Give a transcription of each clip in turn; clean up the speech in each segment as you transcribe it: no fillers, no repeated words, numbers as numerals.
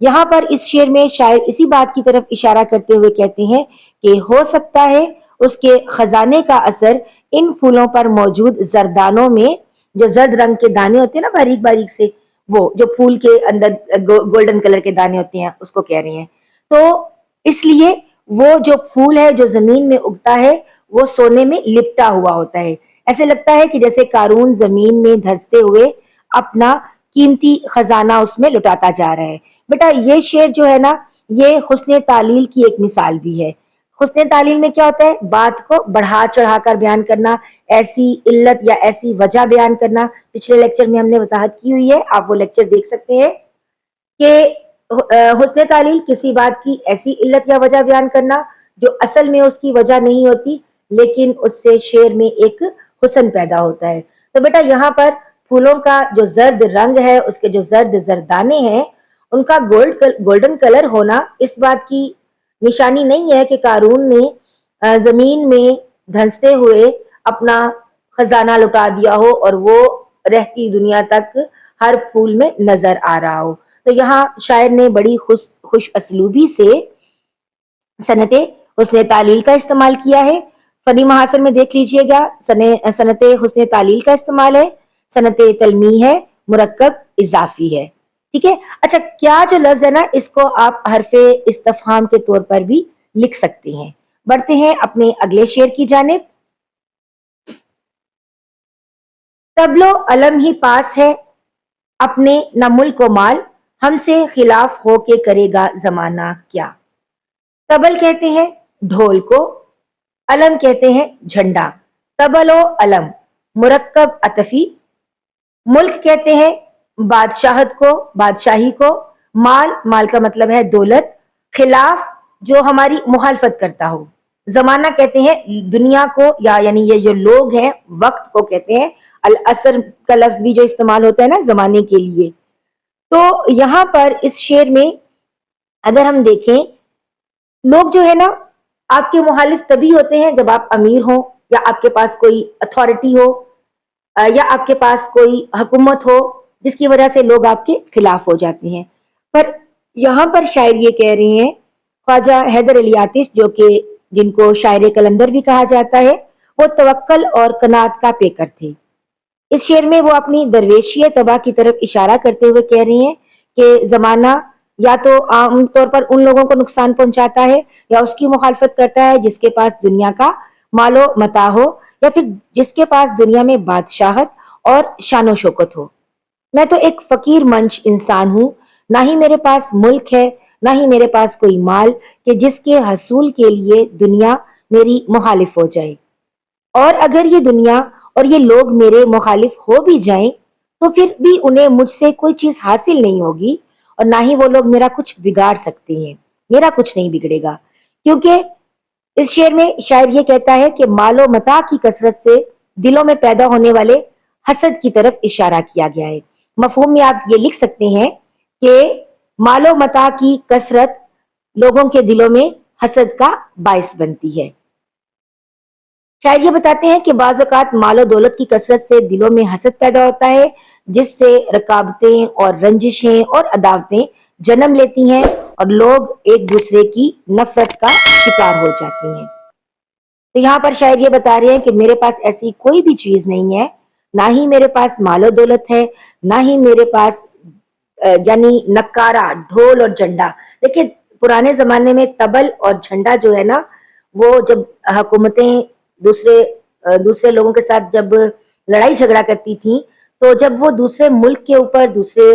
یہاں پر اس شعر میں شاعر اسی بات کی طرف اشارہ کرتے ہوئے کہتے ہیں کہ ہو سکتا ہے اس کے خزانے کا اثر ان پھولوں پر موجود زردانوں میں، جو زرد رنگ کے دانے ہوتے ہیں نا باریک باریک سے، وہ جو پھول کے اندر گولڈن کلر کے دانے ہوتے ہیں اس کو کہہ رہے ہیں. تو اس لیے وہ جو پھول ہے جو زمین میں اگتا ہے وہ سونے میں لپٹا ہوا ہوتا ہے. ایسے لگتا ہے کہ جیسے قارون زمین میں دھنستے ہوئے اپنا قیمتی خزانہ اس میں لٹاتا جا رہا ہے. بیٹا یہ شعر جو ہے نا، یہ حسن تعلیل کی ایک مثال بھی ہے. حسن تعلیل میں کیا ہوتا ہے؟ بات کو بڑھا چڑھا کر بیان کرنا، ایسی علت یا ایسی وجہ بیان کرنا. پچھلے لیکچر میں ہم نے وضاحت کی ہوئی ہے، آپ وہ لیکچر دیکھ سکتے ہیں کہ حسن تعلیل کسی بات کی ایسی علت یا وجہ بیان کرنا جو اصل میں اس کی وجہ نہیں ہوتی، لیکن اس سے شعر میں ایک حسن پیدا ہوتا ہے. تو بیٹا یہاں پر پھولوں کا جو زرد رنگ ہے، اس کے جو زرد زردانے ہیں، ان کا گولڈن کلر ہونا اس بات کی نشانی نہیں ہے کہ قارون نے زمین میں دھنستے ہوئے اپنا خزانہ لٹا دیا ہو اور وہ رہتی دنیا تک ہر پھول میں نظر آ رہا ہو. تو یہاں شاعر نے بڑی خوش اسلوبی سے صنعت حسن تعلیل کا استعمال کیا ہے. فنی محاصر میں دیکھ لیجئے گا، صنعت حسن تعلیل کا استعمال ہے، صنعت تلمیح ہے، مرکب اضافی ہے. ٹھیک ہے. اچھا، کیا جو لفظ ہے نا، اس کو آپ حرف استفہام کے طور پر بھی لکھ سکتے ہیں. بڑھتے ہیں اپنے اگلے شعر کی جانب. تبلو علم ہی پاس ہے اپنے نہ ملک و مال، ہم سے خلاف ہو کے کرے گا زمانہ کیا. تبل کہتے ہیں ڈھول کو، علم کہتے ہیں جھنڈا. تبل و علم مرکب عطفی. ملک کہتے ہیں بادشاہت کو، بادشاہی کو. مال کا مطلب ہے دولت. خلاف جو ہماری مخالفت کرتا ہو. زمانہ کہتے ہیں دنیا کو، یا یعنی یہ جو لوگ ہیں وقت کو کہتے ہیں. العصر کا لفظ بھی جو استعمال ہوتا ہے نا زمانے کے لیے. تو یہاں پر اس شعر میں اگر ہم دیکھیں، لوگ جو ہے نا آپ کے مخالف تبھی ہوتے ہیں جب آپ امیر ہو، یا آپ کے پاس کوئی اتھارٹی ہو، یا آپ کے پاس کوئی حکومت ہو جس کی وجہ سے لوگ آپ کے خلاف ہو جاتے ہیں. پر یہاں پر شاعر یہ کہہ رہے ہیں، خواجہ حیدر علی آتش جو کہ جن کو شاعر قلندر بھی کہا جاتا ہے، وہ توکل اور قناعت کا پیکر تھے. اس شعر میں وہ اپنی درویشی طبع کی طرف اشارہ کرتے ہوئے کہہ رہی ہیں کہ زمانہ یا تو عام طور پر ان لوگوں کو نقصان پہنچاتا ہے یا اس کی مخالفت کرتا ہے جس کے پاس دنیا کا مال و متاع ہو، یا پھر جس کے پاس دنیا میں بادشاہت اور شان و شوکت ہو. میں تو ایک فقیر منچ انسان ہوں، نہ ہی میرے پاس ملک ہے، نہ ہی میرے پاس کوئی مال کہ جس کے حصول کے لیے دنیا میری مخالف ہو جائے. اور اگر یہ دنیا اور یہ لوگ میرے مخالف ہو بھی جائیں تو پھر بھی انہیں مجھ سے کوئی چیز حاصل نہیں ہوگی، اور نہ ہی وہ لوگ میرا کچھ بگاڑ سکتے ہیں. میرا کچھ نہیں بگڑے گا. کیونکہ اس شعر میں شاعر یہ کہتا ہے کہ مال و متاع کی کثرت سے دلوں میں پیدا ہونے والے حسد کی طرف اشارہ کیا گیا ہے. مفہوم میں آپ یہ لکھ سکتے ہیں کہ مال و متاع کی کثرت لوگوں کے دلوں میں حسد کا باعث بنتی ہے. شاعر یہ بتاتے ہیں کہ بعض اوقات مال و دولت کی کثرت سے دلوں میں حسد پیدا ہوتا ہے، جس سے رکاوٹیں اور رنجشیں اور عداوتیں جنم لیتی ہیں اور لوگ ایک دوسرے کی نفرت کا شکار ہو جاتے ہیں. تو یہاں پر شاعر یہ بتا رہے ہیں کہ میرے پاس ایسی کوئی بھی چیز نہیں ہے، نہ ہی میرے پاس مال و دولت ہے، نہ ہی میرے پاس یعنی نکارہ ڈھول اور جھنڈا. دیکھیں پرانے زمانے میں تبل اور جھنڈا جو ہے نا، وہ جب حکومتیں دوسرے لوگوں کے ساتھ جب لڑائی جھگڑا کرتی تھیں، تو جب وہ دوسرے ملک کے اوپر، دوسرے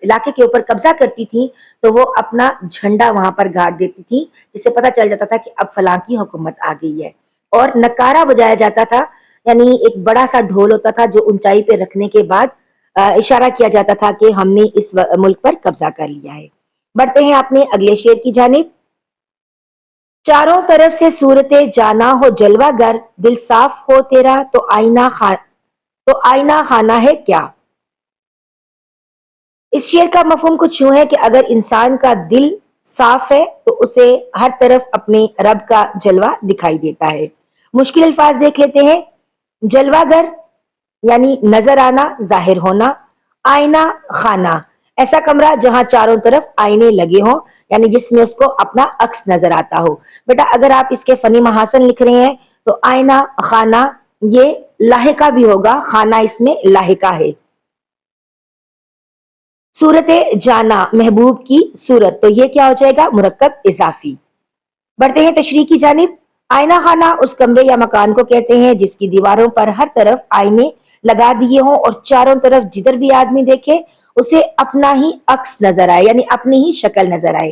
علاقے کے اوپر قبضہ کرتی تھیں تو وہ اپنا جھنڈا وہاں پر گاڑ دیتی تھی، جس سے پتہ چل جاتا تھا کہ اب فلاں کی حکومت آ گئی ہے. اور نکارہ بجایا جاتا تھا، یعنی ایک بڑا سا ڈھول ہوتا تھا جو اونچائی پہ رکھنے کے بعد اشارہ کیا جاتا تھا کہ ہم نے اس ملک پر قبضہ کر لیا ہے. بڑھتے ہیں اپنے اگلے شعر کی جانب. چاروں طرف سے صورت جانا ہو جلوہ گر، دل صاف ہو تیرا تو آئینہ خانہ ہے کیا. اس شعر کا مفہوم کچھ یوں ہے کہ اگر انسان کا دل صاف ہے تو اسے ہر طرف اپنے رب کا جلوہ دکھائی دیتا ہے. مشکل الفاظ دیکھ لیتے ہیں. جلوہ گر یعنی نظر آنا، ظاہر ہونا. آئینہ خانہ ایسا کمرہ جہاں چاروں طرف آئینے لگے ہوں، یعنی جس میں اس کو اپنا عکس نظر آتا ہو۔ بیٹا اگر آپ اس کے فنی محاسن لکھ رہے ہیں تو آئینہ خانہ یہ لاحقہ بھی ہوگا، خانہ اس میں لاحقہ ہے۔ صورت جانا محبوب کی صورت، تو یہ کیا ہو جائے گا؟ مرکب اضافی۔ بڑھتے ہیں تشریح کی جانب۔ آئینہ خانہ اس کمرے یا مکان کو کہتے ہیں جس کی دیواروں پر ہر طرف آئینے لگا دیے ہوں اور چاروں طرف جدھر بھی آدمی دیکھے اسے اپنا ہی عکس نظر آئے، یعنی اپنی ہی شکل نظر آئے۔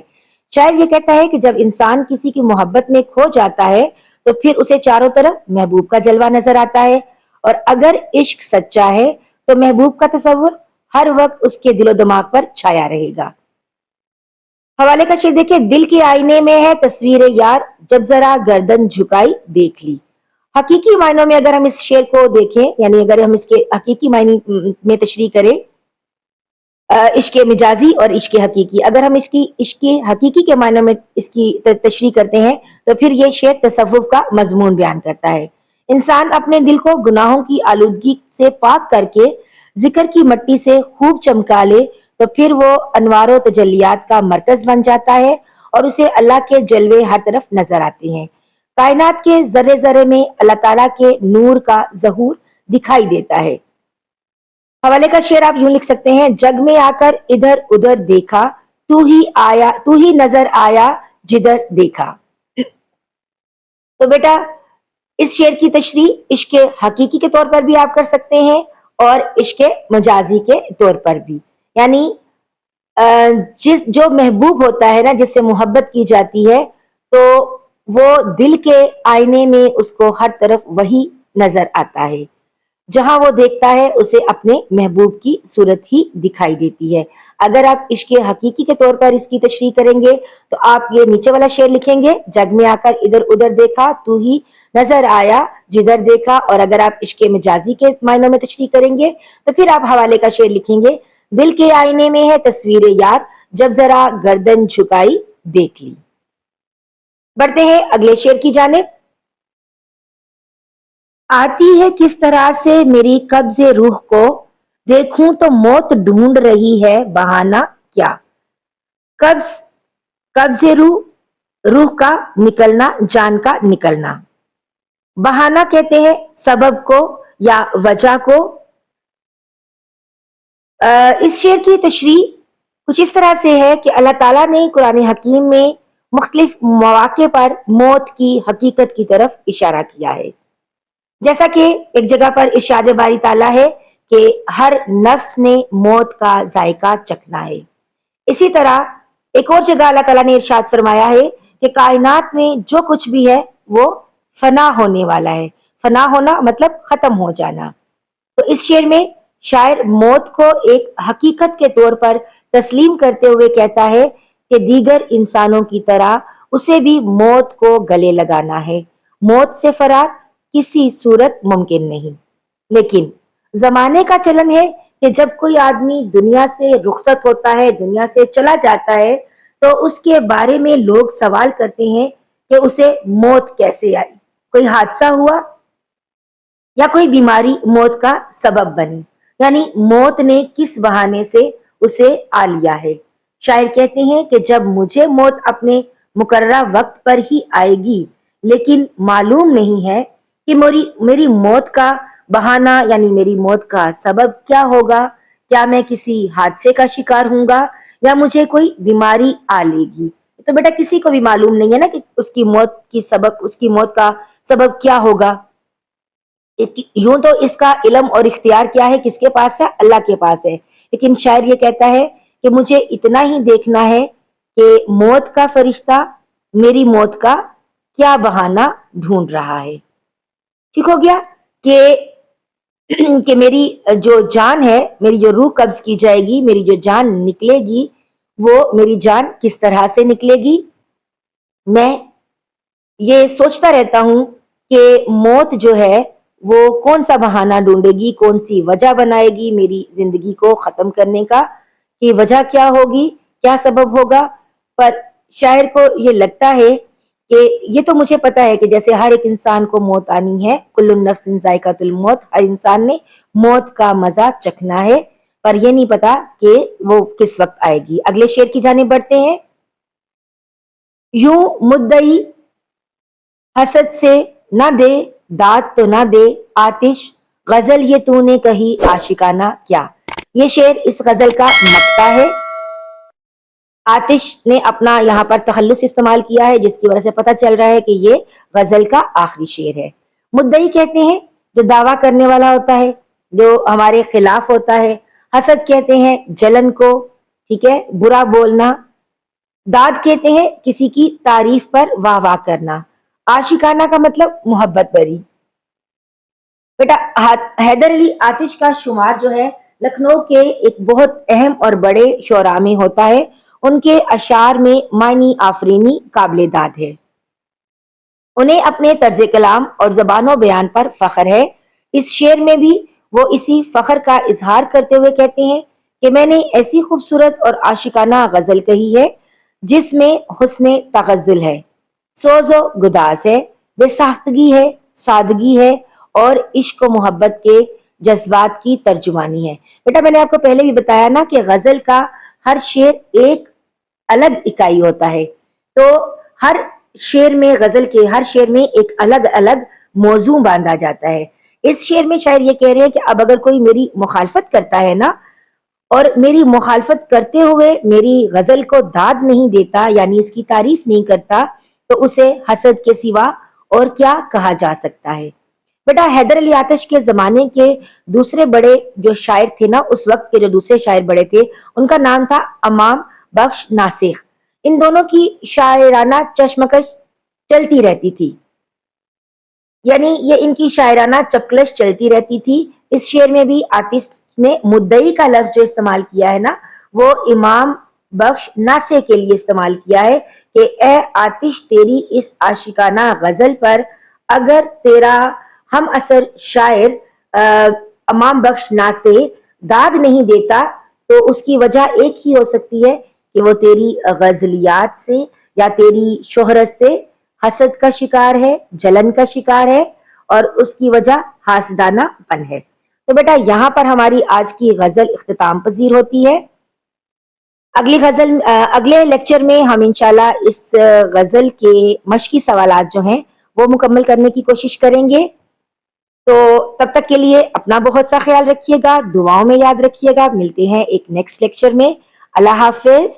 شاعر یہ کہتا ہے کہ جب انسان کسی کی محبت میں کھو جاتا ہے تو پھر اسے چاروں طرف محبوب کا جلوہ نظر آتا ہے، اور اگر عشق سچا ہے تو محبوب کا تصور ہر وقت اس کے دل و دماغ پر چھایا رہے گا۔ حوالے کا شعر دیکھیں، دل کے آئینے میں ہے تصویر یار، جب ذرا گردن جھکائی دیکھ لی۔ حقیقی معنوں میں اگر ہم اس شعر کو دیکھیں، یعنی اگر ہم اس کے حقیقی معنی میں تشریح کریں، عشق مجازی اور عشق حقیقی، اگر ہم اس کی عشق حقیقی کے معنوں میں اس کی تشریح کرتے ہیں تو پھر یہ شعر تصوف کا مضمون بیان کرتا ہے۔ انسان اپنے دل کو گناہوں کی آلودگی سے پاک کر کے ذکر کی مٹی سے خوب چمکا لے تو پھر وہ انوار و تجلیات کا مرکز بن جاتا ہے اور اسے اللہ کے جلوے ہر طرف نظر آتے ہیں۔ کائنات کے ذرے ذرے میں اللہ تعالیٰ کے نور کا ظہور دکھائی دیتا ہے۔ حوالے کا شعر آپ یوں لکھ سکتے ہیں، جگ میں آ کر ادھر ادھر دیکھا، تو ہی نظر آیا جدھر دیکھا۔ تو بیٹا اس شعر کی تشریح عشق حقیقی کے طور پر بھی آپ کر سکتے ہیں اور عشق مجازی کے طور پر بھی، یعنی جو محبوب ہوتا ہے نا، جس سے محبت کی جاتی ہے، تو وہ دل کے آئینے میں اس کو ہر طرف وہی نظر آتا ہے، جہاں وہ دیکھتا ہے اسے اپنے محبوب کی صورت ہی دکھائی دیتی ہے۔ اگر آپ عشق حقیقی کے طور پر اس کی تشریح کریں گے تو آپ یہ نیچے والا شعر لکھیں گے، جگ میں آ کر ادھر ادھر دیکھا، تو ہی نظر آیا جدھر دیکھا۔ اور اگر آپ عشق مجازی کے معنوں میں تشریح کریں گے تو پھر آپ حوالے کا شعر لکھیں گے، دل کے آئینے میں ہے تصویر یار، جب ذرا گردن جھکائی دیکھ لی۔ بڑھتے ہیں اگلے شعر کی جانب۔ آتی ہے کس طرح سے میری قبض روح کو، دیکھوں تو موت ڈھونڈ رہی ہے بہانہ کیا۔ قبض روح کا نکلنا، جان کا نکلنا۔ بہانہ کہتے ہیں سبب کو یا وجہ کو۔ اس شعر کی تشریح کچھ اس طرح سے ہے کہ اللہ تعالیٰ نے قرآن حکیم میں مختلف مواقع پر موت کی حقیقت کی طرف اشارہ کیا ہے، جیسا کہ ایک جگہ پر ارشاد باری تعالیٰ ہے کہ ہر نفس نے موت کا ذائقہ چکھنا ہے۔ اسی طرح ایک اور جگہ اللہ تعالیٰ نے ارشاد فرمایا ہے کہ کائنات میں جو کچھ بھی ہے وہ فنا ہونے والا ہے۔ فنا ہونا مطلب ختم ہو جانا۔ تو اس شعر میں شاعر موت کو ایک حقیقت کے طور پر تسلیم کرتے ہوئے کہتا ہے کہ دیگر انسانوں کی طرح اسے بھی موت کو گلے لگانا ہے، موت سے فرار کسی صورت ممکن نہیں۔ لیکن زمانے کا چلن ہے کہ جب کوئی آدمی دنیا سے رخصت ہوتا ہے، دنیا سے چلا جاتا ہے، تو اس کے بارے میں لوگ سوال کرتے ہیں کہ اسے موت کیسے آئی، کوئی حادثہ ہوا یا کوئی بیماری موت کا سبب بنی، یعنی موت نے کس بہانے سے اسے آ لیا ہے۔ شاعر کہتے ہیں کہ جب مجھے موت اپنے مقررہ وقت پر ہی آئے گی، لیکن معلوم نہیں ہے کہ میری موت کا بہانہ یعنی میری موت کا سبب کیا ہوگا، کیا میں کسی حادثے کا شکار ہوں گا یا مجھے کوئی بیماری آ لے گی۔ تو بیٹا کسی کو بھی معلوم نہیں ہے نا کہ اس کی موت کا سبب کیا ہوگا۔ یوں تو اس کا علم اور اختیار کیا ہے، کس کے پاس ہے؟ اللہ کے پاس ہے۔ لیکن شاعر یہ کہتا ہے کہ مجھے اتنا ہی دیکھنا ہے کہ موت کا فرشتہ میری موت کا کیا بہانہ ڈھونڈ رہا ہے۔ ٹھیک ہو گیا کہ میری جو جان ہے، میری جو روح قبض کی جائے گی، میری جو جان نکلے گی، وہ میری جان کس طرح سے نکلے گی۔ میں یہ سوچتا رہتا ہوں کہ موت جو ہے وہ کون سا بہانہ ڈھونڈے گی، کون سی وجہ بنائے گی میری زندگی کو ختم کرنے کا، کہ وجہ کیا ہوگی، کیا سبب ہوگا۔ پر شاعر کو یہ لگتا ہے کہ یہ تو مجھے پتا ہے کہ جیسے ہر ایک انسان کو موت آنی ہے، کل نفس ذائقۃ الموت، ہر انسان نے موت کا مزہ چکھنا ہے، پر یہ نہیں پتا کہ وہ کس وقت آئے گی. اگلے شعر کی جانب بڑھتے ہیں. یوں مدعی حسد سے نہ دے داد تو نہ دے آتش، غزل یہ تو نے کہی عاشقانہ کیا. یہ شعر اس غزل کا مقطع ہے. آتش نے اپنا یہاں پر تخلص استعمال کیا ہے، جس کی وجہ سے پتہ چل رہا ہے کہ یہ غزل کا آخری شعر ہے. مدعی کہتے ہیں جو دعویٰ کرنے والا ہوتا ہے، جو ہمارے خلاف ہوتا ہے. حسد کہتے ہیں جلن کو، ٹھیک ہے، برا بولنا. داد کہتے ہیں کسی کی تعریف پر واہ واہ کرنا. عاشقانہ کا مطلب محبت بری. بیٹا حیدر علی آتش کا شمار جو ہے لکھنؤ کے ایک بہت اہم اور بڑے شعراء میں ہوتا ہے. ان کے اشعار میں معنی آفرینی قابل داد ہے. انہیں اپنے طرز کلام اور زبان و بیان پر فخر ہے. اس شعر میں بھی وہ اسی فخر کا اظہار کرتے ہوئے کہتے ہیں کہ میں نے ایسی خوبصورت اور عاشقانہ غزل کہی ہے جس میں حسن تغزل ہے، سوز و گداز ہے، بے ساختگی ہے، سادگی ہے اور عشق و محبت کے جذبات کی ترجمانی ہے. بیٹا میں نے آپ کو پہلے بھی بتایا نا کہ غزل کا ہر شعر ایک الگ اکائی ہوتا ہے. تو ہر شعر میں، غزل کے ہر شعر میں ایک الگ الگ موضوع باندھا جاتا ہے. اس شعر میں شاعر یہ کہہ رہے ہیں کہ اب اگر کوئی میری مخالفت کرتا ہے نا، اور میری مخالفت کرتے ہوئے میری غزل کو داد نہیں دیتا، یعنی اس کی تعریف نہیں کرتا، تو اسے حسد کے سوا اور کیا کہا جا سکتا ہے. بیٹا حیدر علی آتش کے زمانے کے دوسرے بڑے جو شاعر تھے نا، اس وقت کے جو دوسرے شاعر بڑے تھے، ان کا نام تھا امام بخش ناسخ. ان دونوں کی شاعرانہ چشمکش چلتی رہتی تھی، یعنی یہ ان کی شاعرانہ چپکلش چلتی رہتی تھی. اس شعر میں بھی آتش نے مدعی کا لفظ جو استعمال کیا ہے نا، وہ امام بخش ناسے کے لیے استعمال کیا ہے کہ اے آتش تیری اس عاشقانہ غزل پر اگر تیرا ہم اثر شاعر امام بخش ناسے داد نہیں دیتا تو اس کی وجہ ایک ہی ہو سکتی ہے کہ وہ تیری غزلیات سے یا تیری شہرت سے حسد کا شکار ہے، جلن کا شکار ہے، اور اس کی وجہ حاسدانہ پن ہے. تو بیٹا یہاں پر ہماری آج کی غزل اختتام پذیر ہوتی ہے. اگلے لیکچر میں ہم انشاءاللہ اس غزل کے مشقی سوالات جو ہیں وہ مکمل کرنے کی کوشش کریں گے. تو تب تک کے لیے اپنا بہت سا خیال رکھیے گا، دعاؤں میں یاد رکھیے گا. ملتے ہیں ایک نیکسٹ لیکچر میں. اللہ حافظ.